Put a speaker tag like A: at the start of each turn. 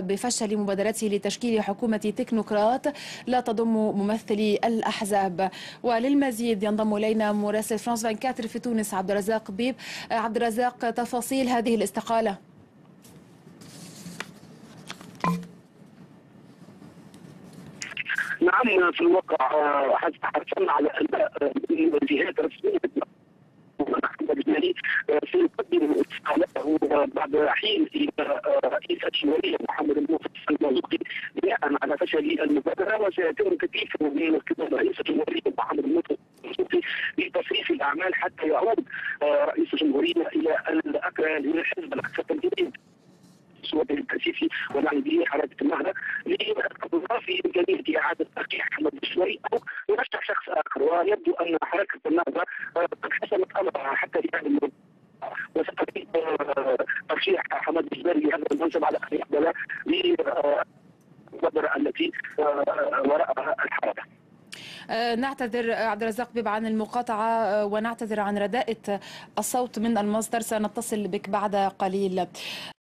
A: بفشل مبادرته لتشكيل حكومة تكنوقراط لا تضم ممثلي الأحزاب. وللمزيد ينضم إلينا مراسل فرانس 24 في تونس عبد الرزاق بيب. عبد الرزاق، تفاصيل هذه الاستقالة.
B: نعم، في الواقع حصلنا على انباء من جهات رسميه سيقدم استقالته بعد رحيل الى رئيس الجمهوريه محمد الموفق المرزوقي بناء على فشل المبادره، وسيتم تكليفه من قبل رئيس الجمهوريه محمد الموفق المرزوقي بتصريف الاعمال حتى يعود رئيس الجمهوريه الى الحزب الاكثر تمديدا صوته التاسيسي ونعني به حركه النهضه في امكانيه اعاده ترشيح احمد الشوي او يرشح شخص اخر. ويبدو ان حركه النهضه قد حسمت امرها حتى الان وستريد ترشيح حماد الجباري لهذا المنصب على ان يقبل للمبادره التي وراءها الحركه.
A: نعتذر عبد الرزاق بيب عن المقاطعة ونعتذر عن رداءة الصوت من المصدر، سنتصل بك بعد قليل.